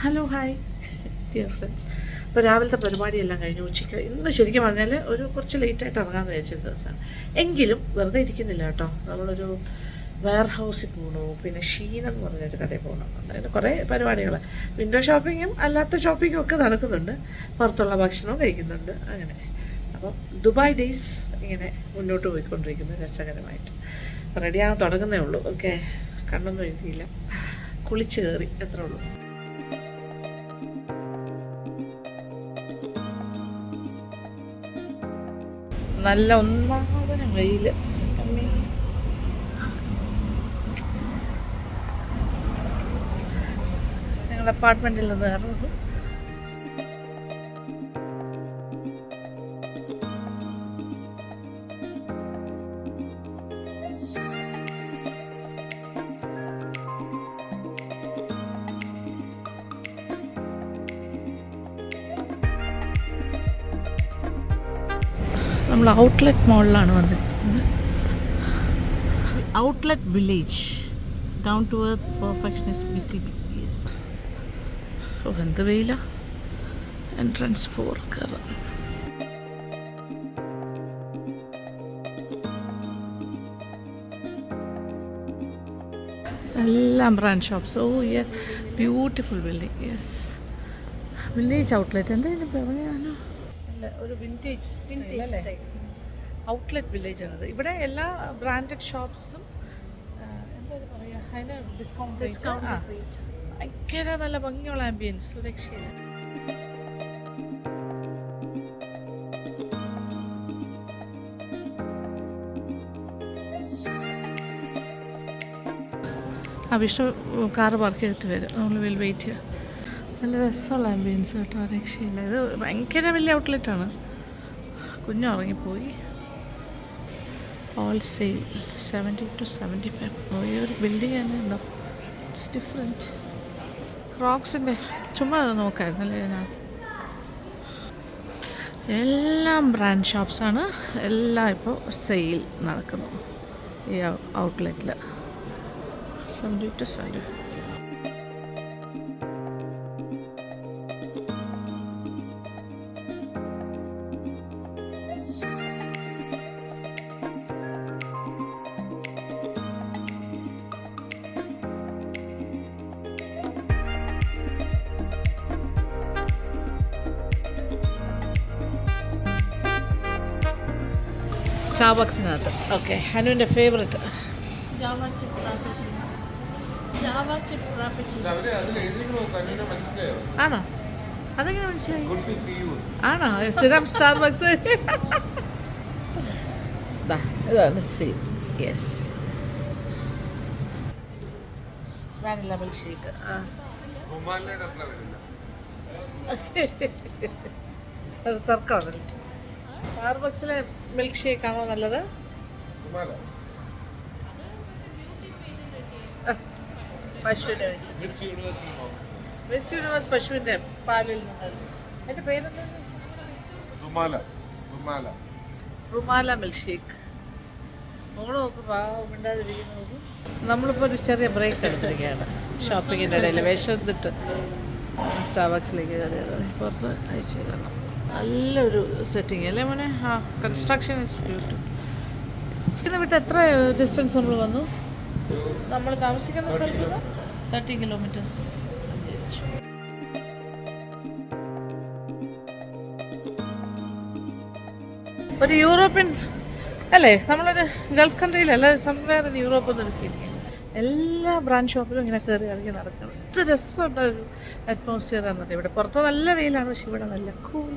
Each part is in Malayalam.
Hello hi dear friends. ഇപ്പോൾ രാവിലത്തെ പരിപാടിയെല്ലാം കഴിഞ്ഞു. ഉച്ചയ്ക്ക് ഇന്ന് ശരിക്കും പറഞ്ഞാൽ കുറച്ച് ലേറ്റായിട്ട് ഇറങ്ങാമെന്ന് വിചാരിച്ചൊരു ദിവസമാണ്. എങ്കിലും വെറുതെ ഇരിക്കുന്നില്ല കേട്ടോ. നമ്മളൊരു വെയർ ഹൗസിൽ പോകണു, പിന്നെ ഷീൻ എന്ന് പറഞ്ഞൊരു കടയിൽ പോകണം. അങ്ങനെ കുറേ പരിപാടികൾ, വിൻഡോ ഷോപ്പിങ്ങും അല്ലാത്ത ഷോപ്പിങ്ങും ഒക്കെ നടക്കുന്നുണ്ട്. പുറത്തുള്ള ഭക്ഷണവും കഴിക്കുന്നുണ്ട്. അങ്ങനെ അപ്പം ദുബായ് ഡേയ്സ് ഇങ്ങനെ മുന്നോട്ട് പോയിക്കൊണ്ടിരിക്കുന്നു രസകരമായിട്ട്. റെഡിയാകാൻ തുടങ്ങുന്നേ ഉള്ളൂ. ഓക്കെ, കണ്ണൊന്നും എഴുതിയില്ല, കുളിച്ച് കയറി എത്ര ഉള്ളൂ. നല്ല ഒന്നാമന വെയിൽ. ഞങ്ങളുടെ അപ്പാർട്ട്മെൻറ്റിൽ നിന്ന് കയറുള്ളൂ. നമ്മൾ ഔട്ട്ലെറ്റ് മോളിലാണ് വന്നിരിക്കുന്നത്. Outlet village, down to earth perfectionist BCBS. ഓ, എന്ത് വെയില. എൻട്രൻസ് 4 കയറാം. എല്ലാം brand shops. Oh beautiful building. Yes, village outlet. എന്തായാലും പറഞ്ഞാലോ, ഒരു വിൻറ്റേജ് ഔട്ട്ലെറ്റ് വില്ലേജ് ആണത്. ഇവിടെ എല്ലാ ബ്രാൻഡഡ് ഷോപ്സും എന്താ പറയുക, അതിന് ഡിസ്കൗണ്ട് ഭയങ്കര നല്ല ഭംഗിയുള്ള ആംബിയൻസ്, രക്ഷയില്ല. വിഷ്ണു കാറ് പാർക്ക് ചെയ്തിട്ട് വരും. നമ്മൾ വിൽ വെയിറ്റ് ചെയ്യുക. നല്ല രസമുള്ള ആംബിയൻസ് കേട്ടോ, രക്ഷയില്ല. ഇത് ഭയങ്കര വലിയ ഔട്ട്ലെറ്റാണ്. കുഞ്ഞു ഉറങ്ങിപ്പോയി. All sale 70 to 75. ഈ ഒരു ബിൽഡിംഗ് തന്നെ ഉണ്ടോ, ഇറ്റ്സ് ഡിഫറെൻറ്റ്. ക്രോക്സിൻ്റെ ചുമ്മാ നോക്കായിരുന്നല്ലേ ഇതിനകത്ത്. എല്ലാം ബ്രാൻഡ് ഷോപ്സാണ്. എല്ലാം ഇപ്പോൾ സെയിൽ നടക്കുന്നു ഈ ഔട്ട്ലെറ്റിൽ. 70 to 75. സ്റ്റാർബക്സിനകത്ത്. ഓക്കെ, ഹനുവിൻ്റെ ഫേവറേറ്റ് ആണോ? അതെങ്ങനെ മനസ്സിലായി? ആണോ? സ്ഥിരം സ്റ്റാർബക്സ്. ഇതാണ് same. Yes, vanilla milk shake. അത് തർക്കമാണല്ലേ. സ്റ്റാർബക്സിലെ മിൽക്ക് ഷേക്കാണോ നല്ലത്? പശുവിൻ്റെ മിസ് യൂണിവേഴ്സ് പശുവിൻ്റെ പാലിൽ നിന്നത്. എൻ്റെ പേരെന്താ? റുമാല മിൽക്ക് ഷേക്ക്. മോള് നോക്കും, പാവമിണ്ടാതിരിക്കുന്ന നോക്കും. നമ്മളിപ്പോൾ ഒരു ചെറിയ ബ്രേക്ക് എടുത്തിരിക്കുകയാണ് ഷോപ്പിങ്ങിൻ്റെ ഇടയിൽ. വിശന്നിട്ട് സ്റ്റാർബക്സിലേക്ക് കയറിയത്. പുറത്ത് അയച്ചു തരണം. നല്ലൊരു സെറ്റിങ് അല്ലേ മോനെ? Construction is beautiful. ഇതിനെ വിട്ട് എത്ര ഡിസ്റ്റൻസ് നമ്മൾ വന്നു? നമ്മൾ താമസിക്കുന്ന സ്ഥലത്ത് നിന്ന് 30 kilometers സഞ്ചരിച്ചു. ഒരു യൂറോപ്യൻ അല്ലേ, നമ്മളൊരു ഗൾഫ് കൺട്രിയിലല്ല, സംവേർ ഇൻ യൂറോപ്പ് എന്ന് എടുക്കിയിരിക്കും. എല്ലാ ബ്രാൻഡ് ഷോപ്പിലും ഇങ്ങനെ കയറി ഇറങ്ങി നടക്കണം. ഇത് രസമുണ്ട് ഒരു അറ്റ്മോസ്ഫിയർ എന്നറിയാം. ഇവിടെ പുറത്ത് നല്ല വെയിലാണ്, പക്ഷെ ഇവിടെ നല്ല കൂൾ.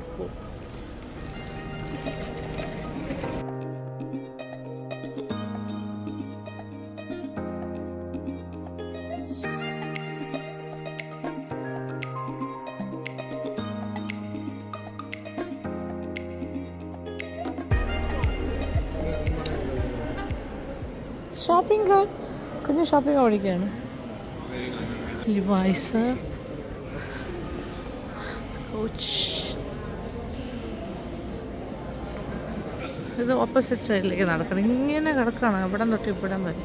ഷോപ്പിംഗ് കുഞ്ഞ് ഷോപ്പിംഗ് ഓടിക്കുകയാണ്. Levi's, Coach. ഇത് ഓപ്പോസിറ്റ് സൈഡിലേക്ക് നടക്കണം. ഇങ്ങനെ കിടക്കുകയാണ് ഇവിടെ തൊട്ട് ഇവിടം വരെ.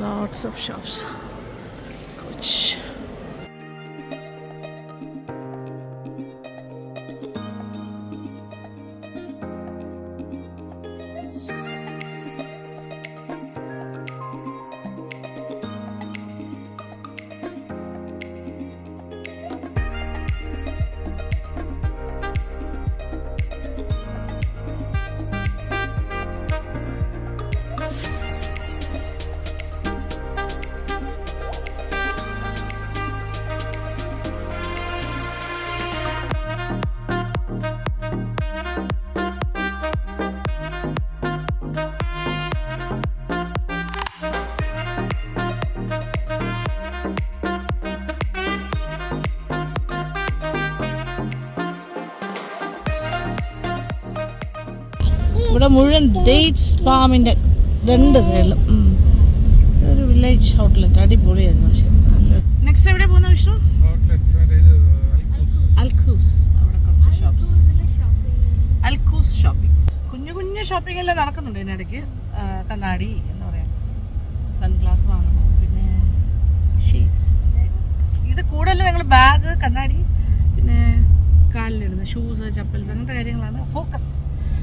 Lots of shops. Coach. ഇവിടെ മുഴുവൻ ഡേറ്റ്സ് ഫാമിൻ്റെ രണ്ട് സൈഡിലും. ഒരു വില്ലേജ് ഔട്ട്ലെറ്റ് അടിപൊളിയായിരുന്നു. പക്ഷേ നെക്സ്റ്റ് എവിടെ പോകുന്ന വിഷ്ണു? അൽക്കൂസ്. അവിടെ കുറച്ച് ഷോപ്സ്. Al Quoz shopping. കുഞ്ഞു കുഞ്ഞു ഷോപ്പിംഗ് എല്ലാം നടക്കുന്നുണ്ട് ഇതിനിടയ്ക്ക്. കണ്ണാടി എന്താ പറയുക, സൺഗ്ലാസ് വാങ്ങണം, പിന്നെ ഷീറ്റ്സ്. ഇത് കൂടുതൽ ഞങ്ങൾ ബാഗ്, കണ്ണാടി, പിന്നെ കാലിലിടുന്ന ഷൂസ്, ചപ്പൽസ്, അങ്ങനത്തെ കാര്യങ്ങളാണ് ഫോക്കസ്.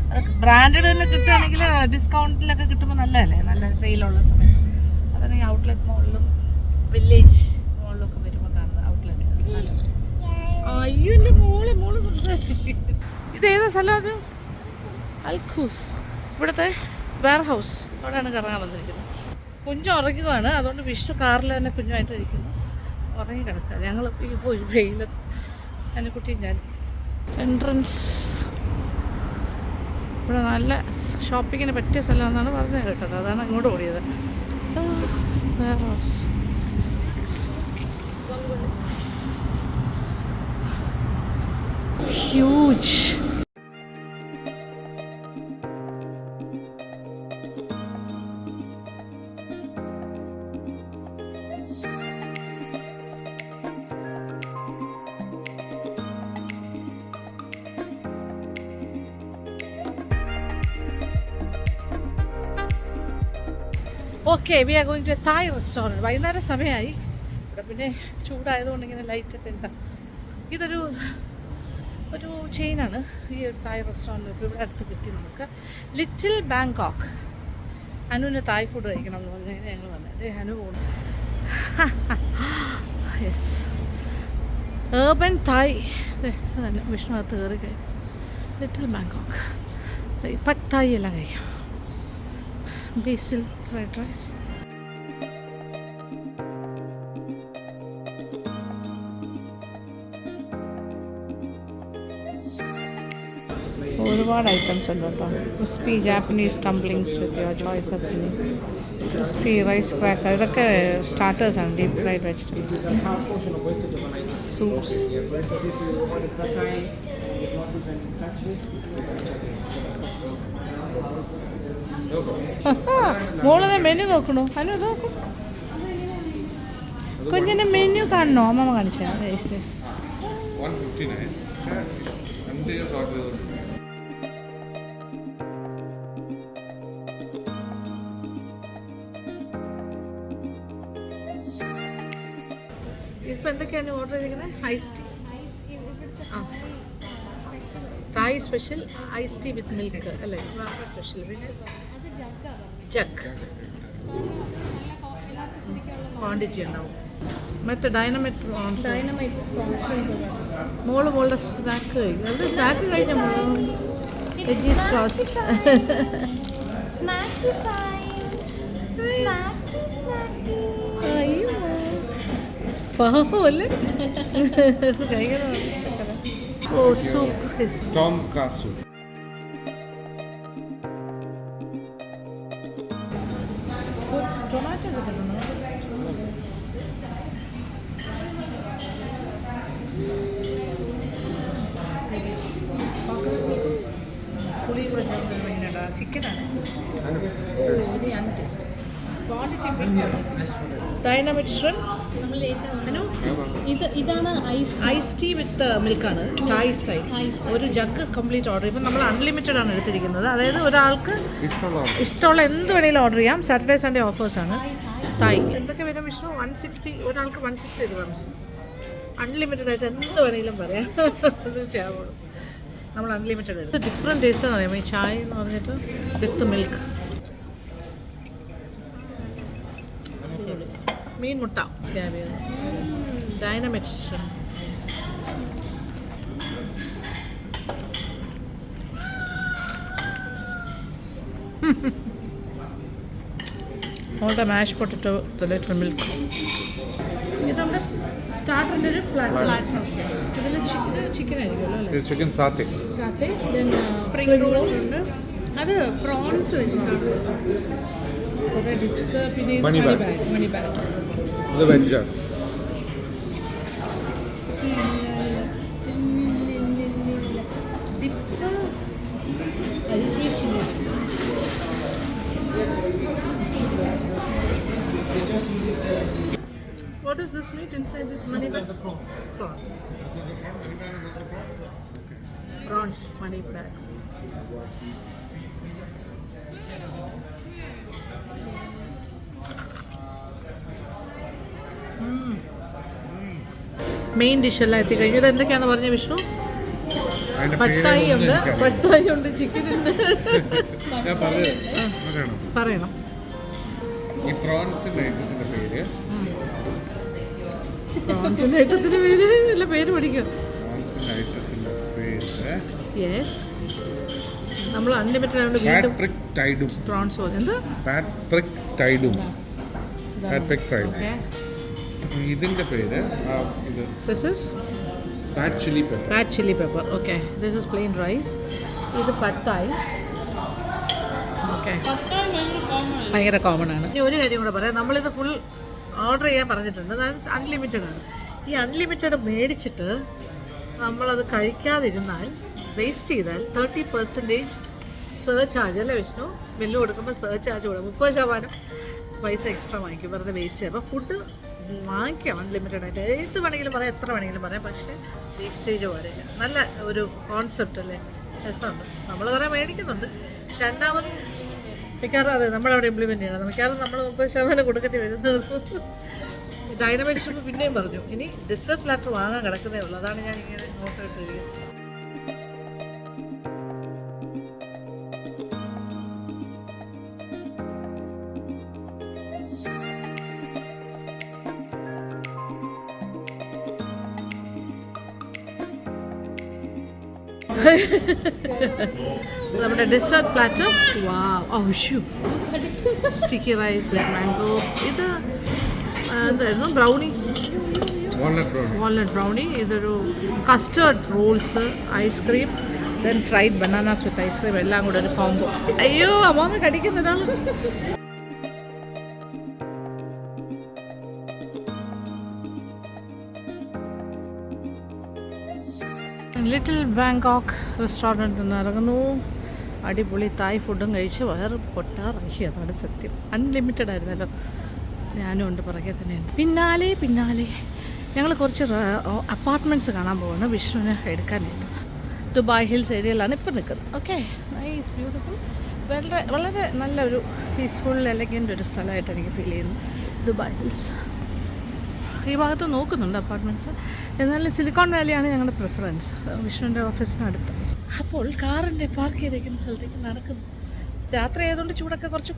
അതൊക്കെ ബ്രാൻഡഡ് തന്നെ കിട്ടുകയാണെങ്കിൽ ഡിസ്കൗണ്ടിലൊക്കെ കിട്ടുമ്പോൾ നല്ലതല്ലേ, നല്ല സെയിലുള്ള സമയത്ത്. അതാണ് ഈ ഔട്ട്ലെറ്റ് മോളിലും വില്ലേജ് മോളിലൊക്കെ വരുമ്പോൾ കാണുന്നത്. ഔട്ട്ലെറ്റ് നല്ലത്. അയ്യോ എൻ്റെ മോള് സംസാരിക്കും. ഇതേതാ സ്ഥലം? അത് അൽക്കൂസ്. ഇവിടുത്തെ വെയർ ഹൗസ്. അവിടെയാണ് കറങ്ങാൻ വന്നിരിക്കുന്നത്. കുഞ്ഞു ഉറങ്ങുകയാണ്, അതുകൊണ്ട് വിഷ്ണു കാറിൽ തന്നെ കുഞ്ഞുമായിട്ട് ഇരിക്കുന്നു. ഉറങ്ങി കിടക്കുക. ഞങ്ങൾ ഈ പോയി വെയിലത്ത് എൻ്റെ കുട്ടിയും ഞാൻ. എൻട്രൻസ്. ഇവിടെ നല്ല ഷോപ്പിങ്ങിന് പറ്റിയ സ്ഥലമാണെന്നാണ് പറഞ്ഞത് കേട്ടത്. അതാണ് അങ്ങോട്ട് ഓടിയത്. Warehouse. Huge. Okay, we are going to a Thai restaurant. വൈകുന്നേരം സമയമായി. ഇവിടെ പിന്നെ ചൂടായതുകൊണ്ട് ഇങ്ങനെ ലൈറ്റൊക്കെ ഉണ്ടാകും. ഇതൊരു ചെയിനാണ് ഈ ഒരു തായ് റെസ്റ്റോറൻറ്റ്. ഇപ്പോൾ ഇവിടെ അടുത്ത് കിട്ടി നമുക്ക്. Little Bangkok. അനുവിന് തായ് ഫുഡ് കഴിക്കണം എന്ന് പറഞ്ഞാൽ ഞങ്ങൾ വന്നത്. അനു പോകുന്നു. Yes, urban Thai. അതല്ല, വിഷ്ണുവകത്ത് കയറി കഴിയും. Little Bangkok. പട്ടായി എല്ലാം കഴിക്കാം. Basil fried rice. ഒരുപാട് ഐറ്റംസ് ഉണ്ട് കേട്ടോ. Crispy Japanese dumplings with your choice of filling. Crispy rice cracker. ഇതൊക്കെ സ്റ്റാർട്ടേഴ്സാണ്. Deep fried vegetables, soups. മോളെ മെനു നോക്കണോ? അനു നോക്കും. കുഞ്ഞിൻ്റെ മെനു കാണണോ? അമ്മ കാണിച്ചാ. ഇപ്പം എന്തൊക്കെയാണ് ഓർഡർ ചെയ്തിരിക്കുന്നത്? Ice tea. ആ, Thai special ice tea with milk അല്ലേ? സ്പെഷ്യൽ. പിന്നെ ജഗ് ക്വാണ്ടിറ്റി ഉണ്ടാവും. മറ്റേ ഡൈനമൈറ്റ് മോളുടെ സ്നാക്ക് കഴിക്കും. അത് സ്നാക്ക് കഴിഞ്ഞ വെജീസ് ടോസ്റ്റ്. അയ്യോ പാവല്ലേ കഴിക്കണം. ഓ, സൂപ്പ്. ടോം കാസു. ടൊമാറ്റോ കിട്ടുന്നുണ്ടോ? പുളി കൂടെ ചേർത്ത് ഭയങ്കര ചിക്കനാണ്. Biryani taste. Quantity dynamic shrimp. ഇതാണ് ഐസ് ടീ വിത്ത് മിൽക്കാണ്. Thai style. ഒരു ജഗ് കംപ്ലീറ്റ് ഓർഡർ ചെയ്യുമ്പോൾ നമ്മൾ അൺലിമിറ്റഡ് ആണ് എടുത്തിരിക്കുന്നത്. അതായത് ഒരാൾക്ക് ഇഷ്ടമുള്ള എന്ത് വേണമെങ്കിലും ഓർഡർ ചെയ്യാം. Saturday Sunday ഓഫേഴ്സാണ്. തായ് എന്തൊക്കെ വരും വിഷ്ണു? 160. ഒരാൾക്ക് 160 രൂപ. അൺലിമിറ്റഡ് ആയിട്ട് എന്ത് വേണമെങ്കിലും പറയാം. അത് ചെയ്യാവുള്ളൂ. നമ്മൾ അൺലിമിറ്റഡ് എടുത്ത് ഡിഫറെൻറ്റ് ടേസ്റ്റ് എന്ന് പറയുമ്പോൾ ഈ ചായ എന്ന് പറഞ്ഞിട്ട് വിത്ത് മിൽക്ക്. മീൻ മുട്ട ഡൈനമിക്സ്. മോളുടെ മാഷ് പൊട്ടറ്റോ ലിറ്റിൽ മിൽക്ക്. ഇത് നമ്മുടെ സ്റ്റാർട്ടറിൻ്റെ ഒരു പ്ലാറ്റർ. ഇതിൽ ചിക്കൻ ആയിരിക്കുമല്ലോ അല്ലേ? ചിക്കൻ സാത്തേ. സാത്തേ. സ്പ്രിംഗ് റോൾസ് ഉണ്ട്. അത് പ്രോൺസ് വെച്ചിട്ടാണ്. കുറേ ഡിപ്സ്. പിന്നെ മണി ബാഗ്. ഇത് വെജാണ്. ഡിപ്പ്. അത് sweet chilli. what is this meat inside this money bag? Prawn. Prawns, money bag. Main ഡിഷെല്ലാം എത്തിക്കഴിഞ്ഞു. ഇത് എന്തൊക്കെയാണെന്ന് പറഞ്ഞ വിഷ്ണു? പട്ടായി ഉണ്ട്, ചിക്കൻ ഉണ്ട്. പറയണം. ഈ പ്രോൺസിന്റെ ഐറ്റത്തിന്റെ പേര് അല്ല, പേര് പഠിക്കും. യെസ്, നമ്മൾ അൺലിമിറ്റഡ് ആയതുകൊണ്ട് വീണ്ടും പ്രോൺസ് പോലെ എന്ത് ഇതിന്റെ പേര് this is pad chilli pepper. Okay, this is plain rice. ഇത് പട്ടായി. ഓക്കെ, ഭയങ്കര കോമൺ ആണ്. ഇനി ഒരു കാര്യം കൂടെ പറയാം. നമ്മളിത് ഫുൾ ഓർഡർ ചെയ്യാൻ പറഞ്ഞിട്ടുണ്ട്. അതായത് അൺലിമിറ്റഡ് ആണ്. ഈ അൺലിമിറ്റഡ് മേടിച്ചിട്ട് നമ്മളത് കഴിക്കാതിരുന്നാൽ, വേസ്റ്റ് ചെയ്താൽ 30% ചാർജ് അല്ലേ വിഷ്ണു? ബില്ല് കൊടുക്കുമ്പോൾ ചാർജ് കൊടുക്കും. 30% പൈസ എക്സ്ട്രാ വാങ്ങിക്കും, വെറുതെ വേസ്റ്റ് ചെയ്യാം. അപ്പോൾ ഫുഡ് വാങ്ങിക്കാം അൺലിമിറ്റഡ് ആയിട്ട്. ഏത് വേണമെങ്കിലും പറയാം, എത്ര വേണമെങ്കിലും പറയാം, പക്ഷേ വേസ്റ്റേജ് പോലെയില്ല. നല്ല ഒരു കോൺസെപ്റ്റ് അല്ലേ, രസമുണ്ട്. നമ്മൾ കുറേ മേടിക്കുന്നുണ്ട്. രണ്ടാമത് മിക്കവാറും അതെ നമ്മളവിടെ ഇംപ്ലിമെൻറ്റ് ചെയ്യണം. മിക്കവാറും നമ്മൾ 30% കൊടുക്കേണ്ടി വരുന്നത്. ഡൈനമൈറ്റ് പിന്നെയും പറഞ്ഞു ഇനി ഡെസേർട്ട് പ്ലാറ്റർ വാങ്ങാൻ കിടക്കുന്നേ ഉള്ളൂ. അതാണ് ഞാൻ ഇങ്ങനെ നോട്ട് ഇട്ടിരിക്കുന്നത്. നമ്മുടെ dessert platter. Sticky rice with mango. ഇത് എന്തായിരുന്നു? Brownie, walnut brownie. ഇതൊരു custard rolls, ice cream, then fried bananas with ice cream, എല്ലാം കൂടെ ഒരു കോംബോ. അയ്യോ, അമ്മ കടിക്കുന്ന ഒരാൾ. ലിറ്റിൽ ബാങ്കോക്ക് റെസ്റ്റോറൻറ്റ് നിന്ന് ഇറങ്ങുന്നു. അടിപൊളി തായ് ഫുഡും കഴിച്ച് വയറ് പൊട്ടാറായി. അതാണ് സത്യം. അൺലിമിറ്റഡ് ആയിരുന്നല്ലോ. ഞാനും ഉണ്ട്, പുറകെ തന്നെയുണ്ട്. പിന്നാലെ ഞങ്ങൾ കുറച്ച് അപ്പാർട്ട്മെൻറ്റ്സ് കാണാൻ പോകുന്നു വിഷ്ണുവിനെ എടുക്കാനായിട്ട്. ദുബായ് ഹിൽസ് ഏരിയയിലാണ് ഇപ്പോൾ നിൽക്കുന്നത്. ഓക്കെ, നൈസ്, ബ്യൂട്ടിഫുൾ, വളരെ നല്ലൊരു പീസ്ഫുൾ എലഗൻ്റ് ഒരു സ്ഥലമായിട്ട് എനിക്ക് ഫീൽ ചെയ്യുന്നു ദുബായ് ഹിൽസ്. ഈ ഭാഗത്ത് നോക്കുന്നുണ്ട് അപ്പാർട്ട്മെൻറ്റ്സ്. എന്നാലും സിലിക്കോൺ വാലിയാണ് ഞങ്ങളുടെ പ്രിഫറൻസ്, വിഷ്ണുവിൻ്റെ ഓഫീസിനടുത്ത്. അപ്പോൾ കാറിൻ്റെ പാർക്ക് ചെയ്തേക്കുന്ന സ്ഥലത്തേക്ക് നടക്കുന്നു. രാത്രി ആയതുകൊണ്ട് ചൂടൊക്കെ കുറച്ചു.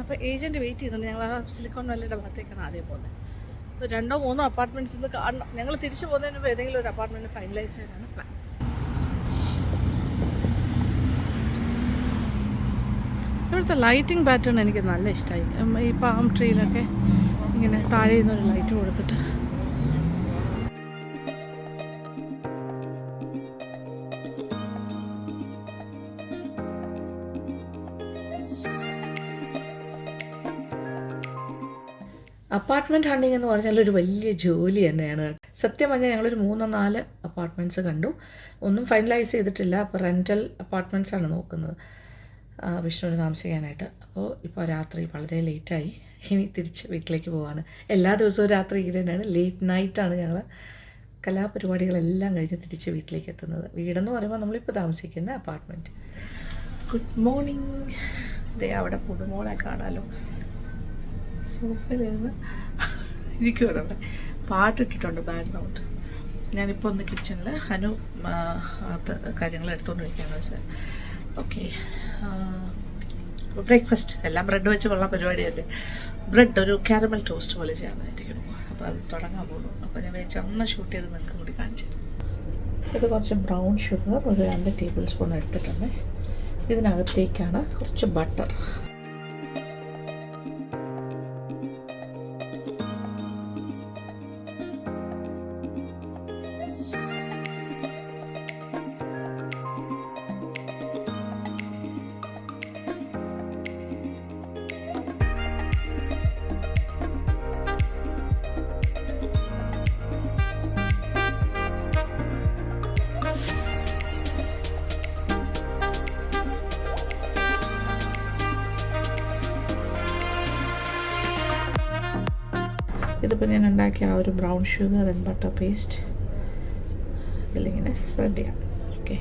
അപ്പോൾ ഏജൻറ്റ് വെയിറ്റ് ചെയ്യുന്നുണ്ട്. ഞങ്ങൾ ആ സിലിക്കോൺ വാലിയുടെ ഭാഗത്തേക്കാണ് ആദ്യം പോകുന്നത്. അപ്പോൾ 2-3 അപ്പാർട്ട്മെൻറ്റ്സ് ഇന്ന് കാണണം. ഞങ്ങൾ തിരിച്ചു പോകുന്നതിന് മുമ്പ് ഏതെങ്കിലും ഒരു അപ്പാർട്ട്മെൻറ്റ് ഫൈനലൈസ് ചെയ്യാനാണ് പ്ലാൻ. ഇവിടുത്തെ ലൈറ്റിംഗ് പാറ്റേൺ എനിക്ക് നല്ല ഇഷ്ടമായി. ഈ പാം ട്രീയിലൊക്കെ ഇങ്ങനെ താഴെ നിന്നൊരു ലൈറ്റ് കൊടുത്തിട്ട്. അപ്പാർട്ട്മെൻറ്റ് ഹണ്ടിങ് എന്ന് പറഞ്ഞാൽ ഒരു വലിയ ജോലി തന്നെയാണ്. സത്യം പറഞ്ഞാൽ ഞങ്ങളൊരു 3-4 അപ്പാർട്ട്മെൻറ്റ്സ് കണ്ടു. ഒന്നും ഫൈനലൈസ് ചെയ്തിട്ടില്ല. അപ്പോൾ റെൻ്റൽ അപ്പാർട്ട്മെൻറ്റ്സാണ് നോക്കുന്നത് വിഷ്ണുവിന് താമസിക്കാനായിട്ട്. അപ്പോൾ ഇപ്പോൾ രാത്രി വളരെ ലേറ്റായി. ഇനി തിരിച്ച് വീട്ടിലേക്ക് പോവാണ്. എല്ലാ ദിവസവും രാത്രി ഇങ്ങനെയാണ്, ലേറ്റ് നൈറ്റാണ് ഞങ്ങൾ കലാപരിപാടികളെല്ലാം കഴിഞ്ഞ് തിരിച്ച് വീട്ടിലേക്ക് എത്തുന്നത്. വീടെന്ന് പറയുമ്പോൾ നമ്മളിപ്പോൾ താമസിക്കുന്ന അപ്പാർട്ട്മെൻറ്റ്. Good morning. ദേ അവിടെ പുതുമോളെ കാണാമല്ലോ, സോഫയിലിരുന്ന് ഇരിക്കുവാണ്. അവിടെ പാട്ടിട്ടിട്ടുണ്ട് ബാക്ക്ഗ്രൗണ്ട്. ഞാനിപ്പോൾ ഒന്ന് കിച്ചണിൽ അനു കാര്യങ്ങൾ എടുത്തുകൊണ്ടിരിക്കുകയാണ്. വെച്ചാൽ ഓക്കെ, ബ്രേക്ക്ഫാസ്റ്റ് എല്ലാം ബ്രെഡ് വെച്ച് കൊള്ളാൻ പരിപാടിയല്ലേ. ബ്രെഡ് ഒരു കാരമൽ ടോസ്റ്റ് പോലെ ചെയ്യാനായിരിക്കണം. അപ്പോൾ അത് തുടങ്ങാൻ പോകുന്നു. അപ്പോൾ ഞാൻ വെച്ച് ഒന്ന് ഷൂട്ട് ചെയ്ത് നിങ്ങൾക്ക് കൂടി കാണിച്ചു തരാം. ഇത് കുറച്ച് ബ്രൗൺ ഷുഗർ ഒരു 2 ടേബിൾ സ്പൂൺ എടുത്തിട്ടുണ്ട്. ഇതിനകത്തേക്കാണ് കുറച്ച് ബട്ടർ. ഇതിപ്പോൾ ഞാൻ ഉണ്ടാക്കിയ ആ ഒരു brown sugar and butter paste ഇതിലിങ്ങനെ സ്പ്രെഡ് ചെയ്യാം. ഓക്കെ,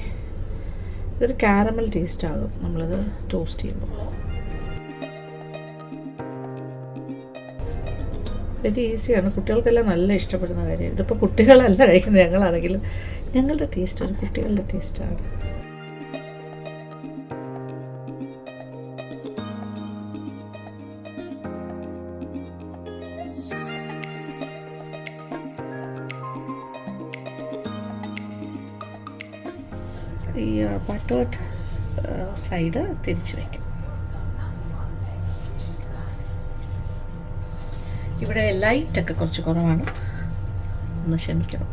ഇതൊരു കാരമൽ ടേസ്റ്റ് ആകും നമ്മളിത് ടോസ്റ്റ് ചെയ്യുമ്പോൾ. വെരി ഈസിയാണ്, കുട്ടികൾക്കെല്ലാം നല്ല ഇഷ്ടപ്പെടുന്ന കാര്യം. ഇതിപ്പോൾ കുട്ടികളല്ല കഴിക്കുന്നത്, ഞങ്ങളാണെങ്കിലും ഞങ്ങളുടെ ടേസ്റ്റ് ഒരു കുട്ടികളുടെ ടേസ്റ്റാണ്. ഈ ബട്ടേർഡ് സൈഡ് തിരിച്ച് വയ്ക്കും. ഇവിടെ ലൈറ്റൊക്കെ കുറച്ച് കുറവാണ്, ഒന്ന് ക്ഷമിക്കണം.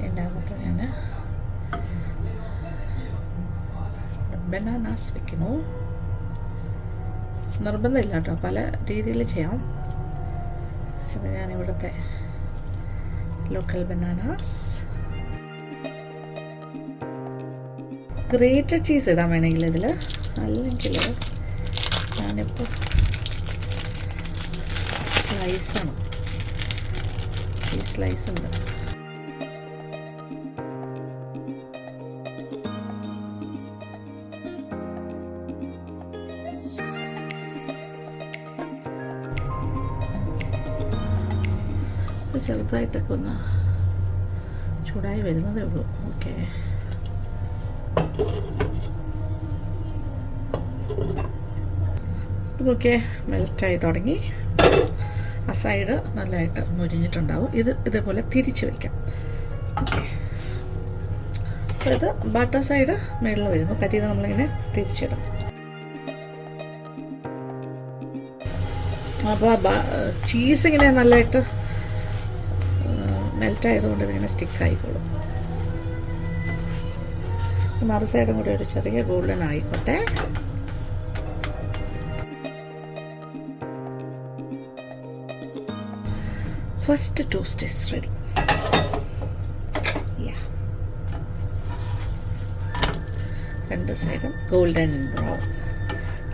എൻ്റെ അകത്ത് ഞാൻ ബനാനാസ് വെക്കുന്നു. നിർബന്ധമില്ല കേട്ടോ, പല രീതിയിൽ ചെയ്യാം. ഇത് ഞാനിവിടുത്തെ ലോക്കൽ ബനാനാസ്. ഗ്രേറ്റഡ് ചീസ് ഇടാൻ വേണമെങ്കിൽ ഇതിൽ, അല്ലെങ്കിൽ ഞാനിപ്പോൾ സ്ലൈസാണ്, ഈ സ്ലൈസ് ഉണ്ട്. ചെറുതായിട്ടൊക്കെ ഒന്ന് ചൂടായി വരുന്നതേ ഉള്ളൂ. ഓക്കെ, ഇതൊക്കെ മെൽറ്റായി തുടങ്ങി. ആ സൈഡ് നല്ലതായിട്ട് മുരിഞ്ഞിട്ടുണ്ടാവും. ഇതേപോലെ തിരിച്ച് വയ്ക്കാം. ഓക്കെ, അപ്പോൾ ഇത് ബട്ടർ സൈഡ് മേളിൽ വരുന്നു. കരിയത് നമ്മളിങ്ങനെ തിരിച്ചിടും. അപ്പോൾ ചീസ് ഇങ്ങനെ നല്ലതായിട്ട് മെൽറ്റായതുകൊണ്ട് ഇതിങ്ങനെ സ്റ്റിക്കായിക്കോളും. മറു സൈഡും കൂടെ ഒരു ചെറിയ ഗോൾഡൻ ആയിക്കോട്ടെ. First toast is ready. രണ്ട് സൈഡും ഗോൾഡൻ ബ്രൗൺ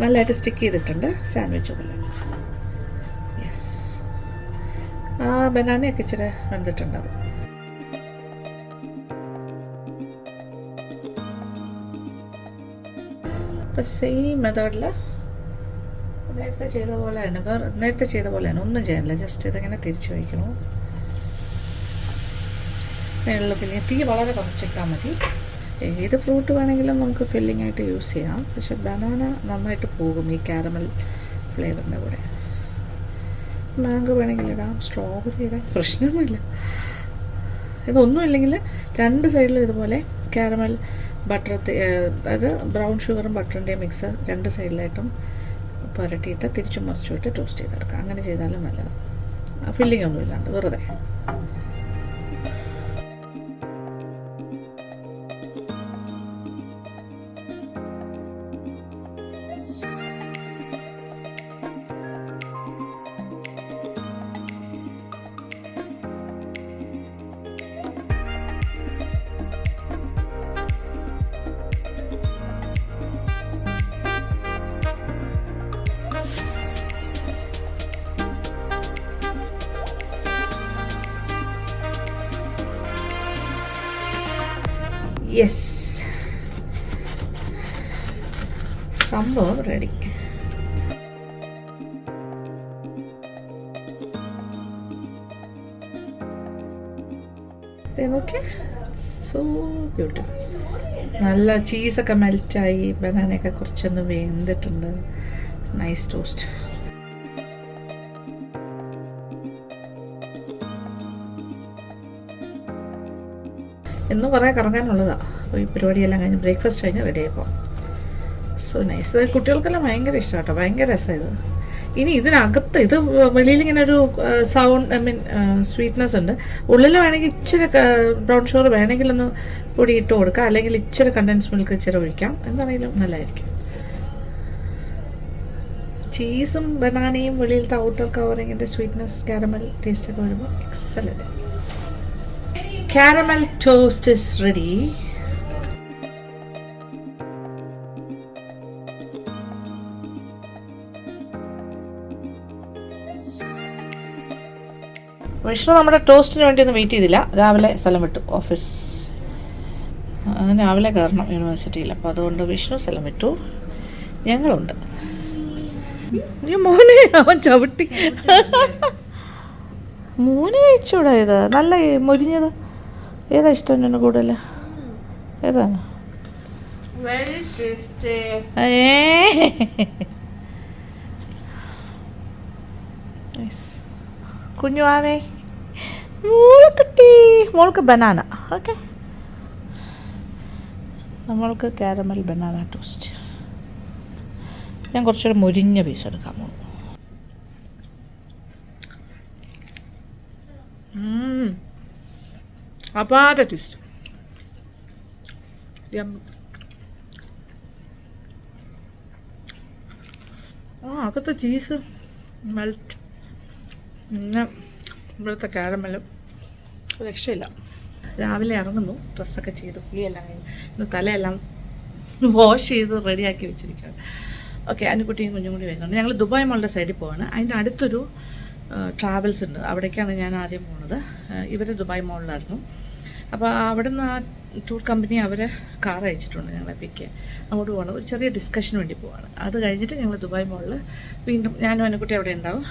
നല്ലതായിട്ട് സ്റ്റിക്ക് ചെയ്തിട്ടുണ്ട്, സാൻഡ്വിച്ച് പോലെ. യെസ്, ആ ബനാനയൊക്കെ ഇച്ചിരി വെന്തിട്ടുണ്ടാവും. അപ്പം സെയിം മെത്തേഡിൽ നേരത്തെ ചെയ്ത പോലെ തന്നെ ഒന്നും ചെയ്യാനില്ല. ജസ്റ്റ് ഇതിങ്ങനെ തിരിച്ചു വയ്ക്കണു. മേളിൽ പിന്നെ തീ വളരെ കുറച്ചിട്ടാൽ മതി. ഏത് ഫ്രൂട്ട് വേണമെങ്കിലും നമുക്ക് ഫില്ലിംഗ് ആയിട്ട് യൂസ് ചെയ്യാം. പക്ഷെ ബനാന നന്നായിട്ട് പോകും ഈ കാരമൽ ഫ്ലേവറിൻ്റെ കൂടെ. മാംഗോ വേണമെങ്കിൽ ഇടാം, സ്ട്രോബെറി ഇടാം, പ്രശ്നമൊന്നുമില്ല. ഇതൊന്നും ഇല്ലെങ്കിൽ രണ്ട് സൈഡിലും ഇതുപോലെ കാരമൽ ബട്ടർ, അതായത് ബ്രൗൺ ഷുഗറും ബട്ടറിൻ്റെയും മിക്സ് രണ്ട് സൈഡിലായിട്ടും പുരട്ടിയിട്ട് തിരിച്ചും മറിച്ചുവിട്ട് ടോസ്റ്റ് ചെയ്തെടുക്കാം. അങ്ങനെ ചെയ്താലും നല്ലതാണ്. ഫില്ലിംഗ് ഒന്നും ഇല്ലാണ്ട് വെറുതെ. യെസ്, സംഭവം റെഡി. നോക്കിയേ, സോ ബ്യൂട്ടിഫുൾ. നല്ല ചീസൊക്കെ മെൽറ്റായി, ബനാനയൊക്കെ കുറച്ചൊന്ന് വെന്തിട്ടുണ്ട്. Nice toast. എന്നും കുറേ കറങ്ങാനുള്ളതാണ്. അപ്പോൾ ഈ പരിപാടിയെല്ലാം കഴിഞ്ഞ് ബ്രേക്ക്ഫാസ്റ്റ് കഴിഞ്ഞ് റെഡി ആയിപ്പോൾ. So nice. കുട്ടികൾക്കെല്ലാം ഭയങ്കര ഇഷ്ടമാണ് കേട്ടോ, ഭയങ്കര രസമാണ് ഇത്. ഇനി ഇതിനകത്ത് ഇത് വെളിയിലിങ്ങനെ ഒരു സൗണ്ട്, സ്വീറ്റ്നെസ് ഉണ്ട്. ഉള്ളിൽ വേണമെങ്കിൽ ഇച്ചിരി ബ്രൗൺ ഷുഗർ വേണമെങ്കിലൊന്ന് പൊടി ഇട്ട് കൊടുക്കാം, അല്ലെങ്കിൽ ഇച്ചിരി കണ്ടൻസ് മിൽക്ക് ഇച്ചിരി ഒഴിക്കാം. എന്താണെങ്കിലും നല്ലതായിരിക്കും. ചീസും ബനാനയും വെളിയിലത്തെ ഔട്ടർ കവറിങ്ങിൻ്റെ സ്വീറ്റ്നെസ്, കാരമൽ ടേസ്റ്റൊക്കെ വരുമ്പോൾ excellent. Caramel toast is ready. Vishnu നമ്മുടെ ടോസ്റ്റിന് വേണ്ടി ഒന്നും വെയിറ്റ് ചെയ്തില്ല, രാവിലെ സ്ഥലം വിട്ടു ഓഫീസ്. രാവിലെ കയറണം യൂണിവേഴ്സിറ്റിയിൽ, അപ്പോൾ അതുകൊണ്ട് വിഷ്ണു സ്ഥലം വിട്ടു, ഞങ്ങളുണ്ട്. മോനെ അവൻ ചവിട്ടി. മോന് കഴിച്ചൂടാ ഇത്? നല്ല മൊരിഞ്ഞത് ഏതാ ഇഷ്ടം എന്നെ കൂടുതൽ? ഏതാണ്? കുഞ്ഞുവാവേ, മോളക്കുട്ടി, മോൾക്ക് ബനാന. ഓക്കെ, നമ്മൾക്ക് കാരമൽ ബനാന ടോസ്റ്റ്. ഞാൻ കുറച്ചുകൂടെ മൊരിഞ്ഞ പീസ് എടുക്കാൻ പോകും. അപാര ടേസ്റ്റ്. അകത്തെ ചീസ് മെൽറ്റ്, പിന്നെ ഇവിടുത്തെ കാരമലും രക്ഷയില്ല. രാവിലെ ഇറങ്ങുന്നു, ഡ്രസ്സൊക്കെ ചെയ്ത് പുളിയെല്ലാം കഴിഞ്ഞ് ഇന്ന് തലയെല്ലാം വാഷ് ചെയ്ത് റെഡിയാക്കി വെച്ചിരിക്കുകയാണ്. ഓക്കെ, അനുകുട്ടിയും കുഞ്ഞും കൂടി വരുന്നുണ്ട്. ഞങ്ങൾ ദുബായ് മോളുടെ സൈഡിൽ പോവാണ്. അതിൻ്റെ അടുത്തൊരു ട്രാവൽസ് ഉണ്ട്, അവിടേക്കാണ് ഞാൻ ആദ്യം പോകുന്നത്. ഇവർ ദുബായ് മോളിലായിരുന്നു. അപ്പോൾ അവിടെ നിന്ന് ആ ടൂർ കമ്പനി അവർ കാർ അയച്ചിട്ടുണ്ട് ഞങ്ങളെ പിക്ക് ചെയ്യാൻ. അങ്ങോട്ട് പോകണം, ഒരു ചെറിയ ഡിസ്കഷന് വേണ്ടി പോവാണ്. അത് കഴിഞ്ഞിട്ട് ഞങ്ങൾ ദുബായ് മോളിൽ വീണ്ടും ഞാനും അനുകുട്ടി അവിടെ ഉണ്ടാവും,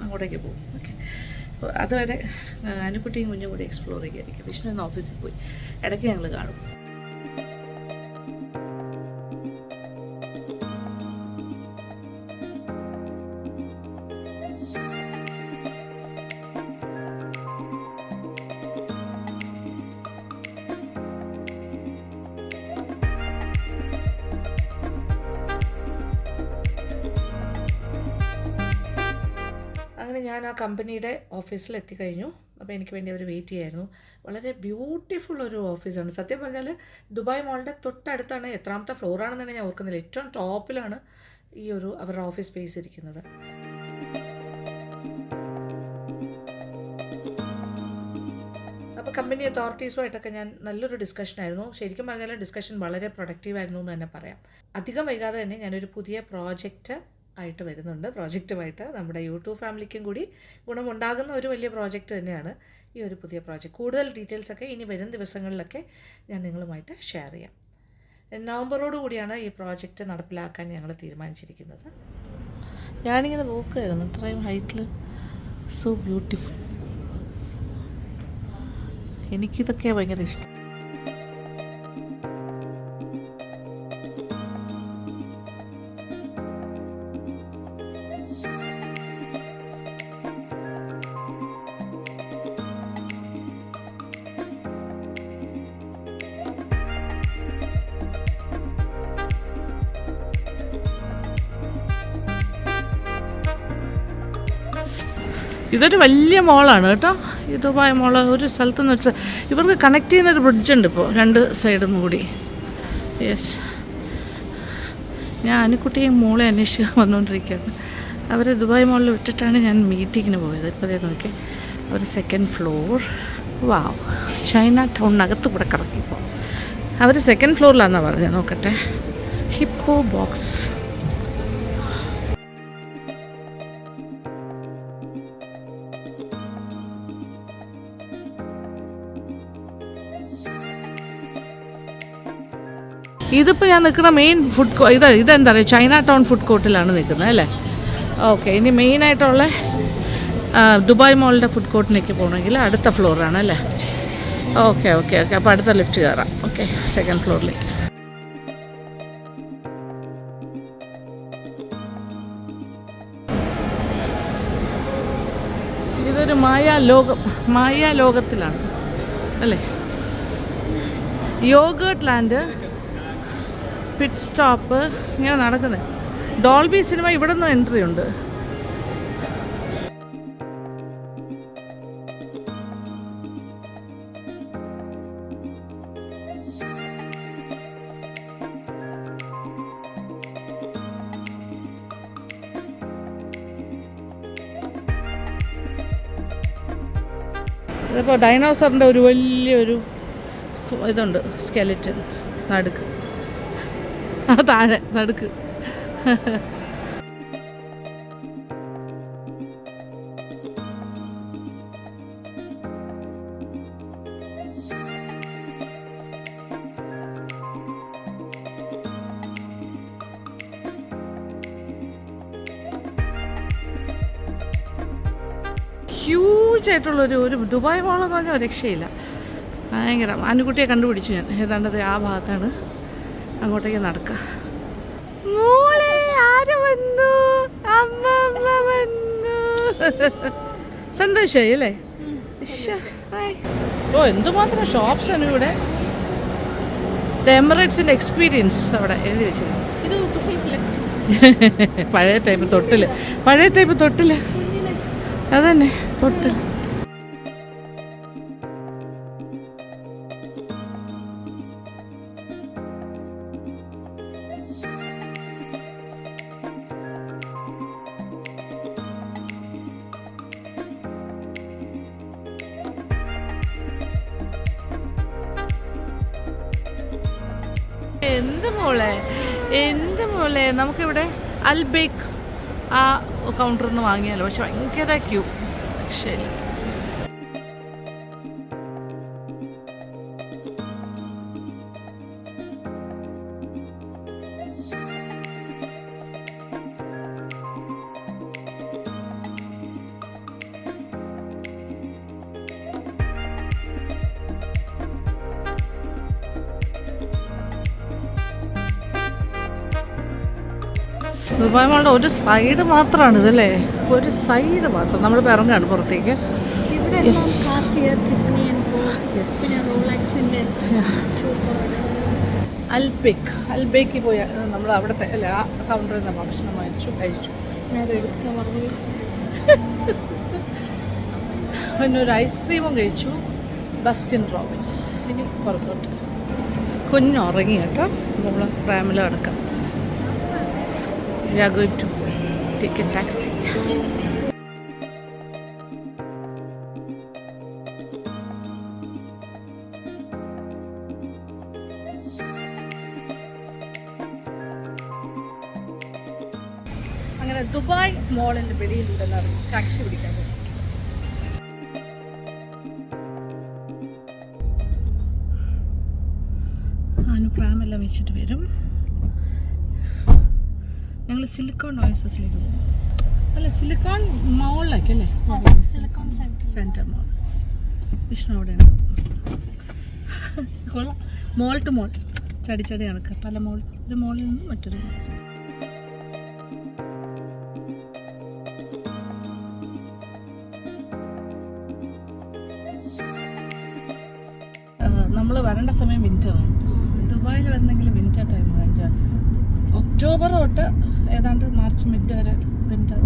അങ്ങോട്ടേക്ക് പോകും. ഓക്കെ, അപ്പോൾ അതുവരെ അനുകുട്ടിയും കുഞ്ഞും കൂടി എക്സ്പ്ലോർ ചെയ്യുകയായിരിക്കും. വിഷ്ണു ഇന്ന് ഓഫീസിൽ പോയി, ഇടയ്ക്ക് ഞങ്ങൾ കാണും. അങ്ങനെ ഞാൻ ആ കമ്പനിയുടെ ഓഫീസിൽ എത്തിക്കഴിഞ്ഞു. അപ്പോൾ എനിക്ക് വേണ്ടി അവർ വെയിറ്റ് ചെയ്യായിരുന്നു. വളരെ ബ്യൂട്ടിഫുൾ ഒരു ഓഫീസാണ്. സത്യം പറഞ്ഞാൽ ദുബായ് മോളിൻ്റെ തൊട്ടടുത്താണ്. എത്രാമത്തെ ഫ്ലോറാണെന്ന് തന്നെ ഞാൻ ഓർക്കുന്നില്ല. ഏറ്റവും ടോപ്പിലാണ് ഈ ഒരു അവരുടെ ഓഫീസ് സ്പേസ് ഇരിക്കുന്നത്. അപ്പോൾ കമ്പനി അതോറിറ്റീസുമായിട്ടൊക്കെ ഞാൻ നല്ലൊരു ഡിസ്കഷനായിരുന്നു. ശരിക്കും പറഞ്ഞാൽ ഡിസ്കഷൻ വളരെ പ്രൊഡക്റ്റീവായിരുന്നു എന്ന് തന്നെ പറയാം. അധികം വൈകാതെ തന്നെ ഞാനൊരു പുതിയ പ്രോജക്റ്റ് ആയിട്ട് വരുന്നുണ്ട്. പ്രോജക്റ്റുമായിട്ട് നമ്മുടെ യൂട്യൂബ് ഫാമിലിക്കും കൂടി ഗുണമുണ്ടാകുന്ന ഒരു വലിയ പ്രോജക്റ്റ് തന്നെയാണ് ഈ ഒരു പുതിയ പ്രോജക്റ്റ്. കൂടുതൽ ഡീറ്റെയിൽസൊക്കെ ഇനി വരും ദിവസങ്ങളിലൊക്കെ ഞാൻ നിങ്ങളുമായിട്ട് ഷെയർ ചെയ്യാം. നവംബറോട് കൂടിയാണ് ഈ പ്രോജക്റ്റ് നടപ്പിലാക്കാൻ ഞങ്ങൾ തീരുമാനിച്ചിരിക്കുന്നത്. ഞാനിങ്ങനെ നോക്കുകയായിരുന്നു, ഇത്രയും ഹൈറ്റിൽ, സോ ബ്യൂട്ടിഫുൾ. എനിക്കിതൊക്കെ ഭയങ്കര ഇഷ്ടം. ഇതൊരു വലിയ മോളാണ് കേട്ടോ, ഈ ദുബായ് മോള്. ഒരു സ്ഥലത്തു നിന്ന് വെച്ചാൽ ഇവർക്ക് കണക്ട് ചെയ്യുന്നൊരു ബ്രിഡ്ജുണ്ട് ഇപ്പോൾ, രണ്ട് സൈഡും കൂടി. യെസ്, ഞാൻ അനുക്കുട്ടിയും മോളെ അന്വേഷിച്ച് വന്നുകൊണ്ടിരിക്കുകയാണ്. അവർ ദുബായ് മോളിൽ വിട്ടിട്ടാണ് ഞാൻ മീറ്റിങ്ങിന് പോയത്. ഇപ്പോൾ അതേ നോക്കി, അവർ 2nd ഫ്ലോർ. വാവ്, ചൈന ടൗണിനകത്ത് കൂടെ കറക്കിപ്പോൾ. അവർ 2nd ഫ്ലോറിലാണെന്നാണ് പറഞ്ഞത്. നോക്കട്ടെ, ഹിപ്പോ ബോക്സ്. ഇതിപ്പോൾ ഞാൻ നിൽക്കുന്ന മെയിൻ ഫുഡ് ഇതെന്താ പറയുക, ചൈന ടൗൺ ഫുഡ് കോർട്ടിലാണ് നിൽക്കുന്നത് അല്ലേ. ഓക്കെ, ഇനി മെയിനായിട്ടുള്ള ദുബായ് മോളിൻ്റെ ഫുഡ് കോർട്ടിലേക്ക് പോകണമെങ്കിൽ അടുത്ത ഫ്ലോറാണ് അല്ലേ. ഓക്കെ ഓക്കെ ഓക്കെ, അപ്പോൾ അടുത്ത ലിഫ്റ്റ് കയറാം. Okay, 2nd ഫ്ലോറിലേക്ക്. ഇതൊരു മായാലോകത്തിലാണ് അല്ലേ. യോഗേർട്ട് ലാൻഡ്, പിറ്റ് സ്റ്റോപ്പ്, ഇങ്ങനെ നടക്കുന്നത്. ഡോൾബി സിനിമ ഇവിടെ നിന്നും എൻട്രി ഉണ്ട്. ഇതിപ്പോൾ ഡൈനോസറിൻ്റെ ഒരു വലിയൊരു ഇതുണ്ട്, സ്കെലറ്റൻ നടുക്ക്, താഴെ നടുക്ക്. ഹ്യൂജായിട്ടുള്ളൊരു ദുബായ് മോളെന്ന് പറഞ്ഞാൽ ഒരു രക്ഷയില്ല. ഭയങ്കര. അനുകുട്ടിയെ കണ്ടുപിടിച്ചു ഞാൻ. ഏതാണ്ടത് ആ ഭാഗത്താണ്. അങ്ങോട്ടേക്ക് നടക്കുക. മോളെ ആര് വന്നു? അമ്മ വന്നു. സന്തോഷമായി അല്ലേ? ഓ എന്തുമാത്രം ഷോപ്സ് ആണ് ഇവിടെ. എമിറേറ്റ്സിൻ്റെ എക്സ്പീരിയൻസ് അവിടെ എഴുതി വെച്ചിരുന്നു. പഴയ ടൈപ്പ് തൊട്ടില് അതന്നെ തൊട്ടിൽ. എന്ത് മോളെ നമുക്കിവിടെ അൽബേക്ക് ആ കൗണ്ടറിൽ നിന്ന് വാങ്ങിയാലോ? പക്ഷെ ഭയങ്കര ക്യൂ. ശരി. ദുബായ് മോളുടെ ഒരു സൈഡ് മാത്രമാണ് ഇതല്ലേ? ഒരു സൈഡ് മാത്രം. നമ്മൾ ഇറങ്ങാണ് പുറത്തേക്ക്. അൽബേക്ക് പോയ നമ്മൾ അവിടുത്തെ അല്ല ആ കൗണ്ടറിൽ നിന്ന് ഭക്ഷണം കഴിച്ചു. ഞാൻ എടുക്കാൻ പറഞ്ഞു. പിന്നെ ഒരു ഐസ്ക്രീമും കഴിച്ചു. ബസ്കിൻ റോബിൻസ്. ഇനി പുറത്തോട്ട്. കുഞ്ഞുറങ്ങി കേട്ടോ. നമ്മൾ റാമിൽ കിടക്കാം. We are going to take a taxi. അങ്ങനെ ദുബായ് മോളിൻ്റെ വെളിയിലൂടെ ടാക്സി പിടിക്കാൻ പോകും. പ്രാമെല്ലാം വെച്ചിട്ട് വരും. ഞങ്ങൾ സിലിക്കോൺ ഓയസിലേക്ക് പോകും. അല്ല സിലിക്കോൺ മോളിലേക്കല്ലേ? സിലിക്കോൺ സെൻറ്റർ മോൾ. വിഷ്ണു അവിടെയാണ്. കൊള്ളാം. മോൾ ടു മോൾ ചടി കണക്ക്. പല മോൾ. ഒരു മോളിൽ നിന്നും മറ്റൊരു മോൾ. നമ്മൾ വരേണ്ട സമയം വിൻ്ററാണ്. ദുബായിൽ വരണമെങ്കിൽ വിൻ്റർ ടൈമാണ്. ഒക്ടോബർ തൊട്ട് ഏതാണ്ട് മാർച്ച് മിഡ് വരെ വിൻ്റർ,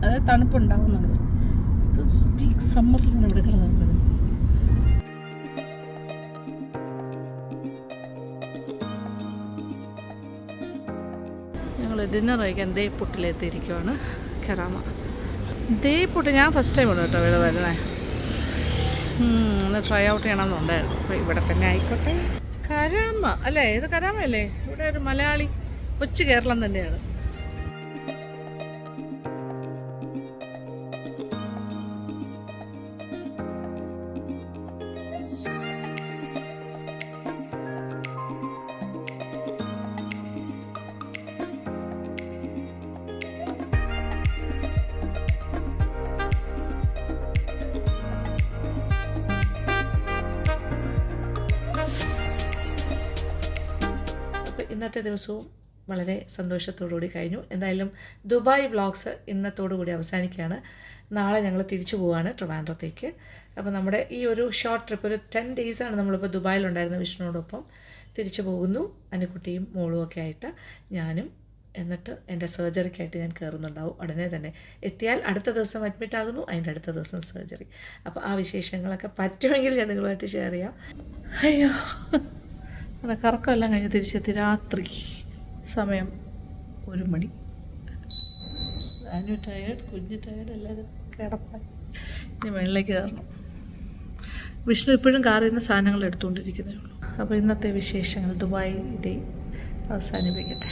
അതായത് തണുപ്പുണ്ടാവുന്നുണ്ട്. ഇത് പീക്ക് സമ്മറിലാണ് ഇവിടെ കിടന്നത്. ഞങ്ങൾ ഡിന്നർ കഴിക്കാൻ ദേപ്പുട്ടിലെത്തിയിരിക്കുവാണ്. കരാമ ദേപ്പുട്ട് ഞാൻ ഫസ്റ്റ് ടൈം ഉണ്ട് കേട്ടോ ഇവിടെ വരുന്നത്. ഒന്ന് ട്രൈ ഔട്ട് ചെയ്യണമെന്നുണ്ടായിരുന്നു. അപ്പോൾ ഇവിടെ തന്നെ ആയിക്കോട്ടെ. കരാമ അല്ലേ? ഇത് കരാമയല്ലേ? ഇവിടെ ഒരു മലയാളി കൊച്ചു കേരളം തന്നെയാണ്. ഇന്നത്തെ ദിവസവും വളരെ സന്തോഷത്തോടുകൂടി കഴിഞ്ഞു. എന്തായാലും ദുബായ് വ്ളോഗ്സ് ഇന്നത്തോടുകൂടി അവസാനിക്കുകയാണ്. നാളെ ഞങ്ങൾ തിരിച്ചു പോവുകയാണ് ട്രിവാൻഡ്രത്തേക്ക്. അപ്പോൾ നമ്മുടെ ഈ ഒരു ഷോർട്ട് ട്രിപ്പ്, ഒരു 10 ഡേയ്സാണ് നമ്മളിപ്പോൾ ദുബായിലുണ്ടായിരുന്ന വിഷ്ണുവോടൊപ്പം. തിരിച്ചു പോകുന്നു അനുക്കുട്ടിയും മോളും ഒക്കെ ആയിട്ട്. ഞാനും എന്നിട്ട് എൻ്റെ സർജറിക്കായിട്ട് ഞാൻ കയറുന്നുണ്ടാവും ഉടനെ തന്നെ. എത്തിയാൽ അടുത്ത ദിവസം അഡ്മിറ്റ് ആകുന്നു, അതിൻ്റെ അടുത്ത ദിവസം സർജറി. അപ്പോൾ ആ വിശേഷങ്ങളൊക്കെ പറ്റുമെങ്കിൽ ഞാൻ നിങ്ങളുമായിട്ട് ഷെയർ ചെയ്യാം. അയ്യോ, അവിടെ കറക്കമെല്ലാം കഴിഞ്ഞ് തിരിച്ചെത്തി. രാത്രി സമയം 1 മണി. അനു ടയേർഡ്, കുഞ്ഞ് ടയേർഡ്, എല്ലാവരും കിടപ്പായി. ഇനി വെള്ളിലേക്ക് കയറണം. വിഷ്ണു ഇപ്പോഴും കാറിൽ നിന്ന് സാധനങ്ങൾ എടുത്തുകൊണ്ടിരിക്കുന്നേ ഉള്ളൂ. അപ്പോൾ ഇന്നത്തെ വിശേഷങ്ങൾ ദുബായ് ഡേ അവസാനിപ്പിക്കട്ടെ.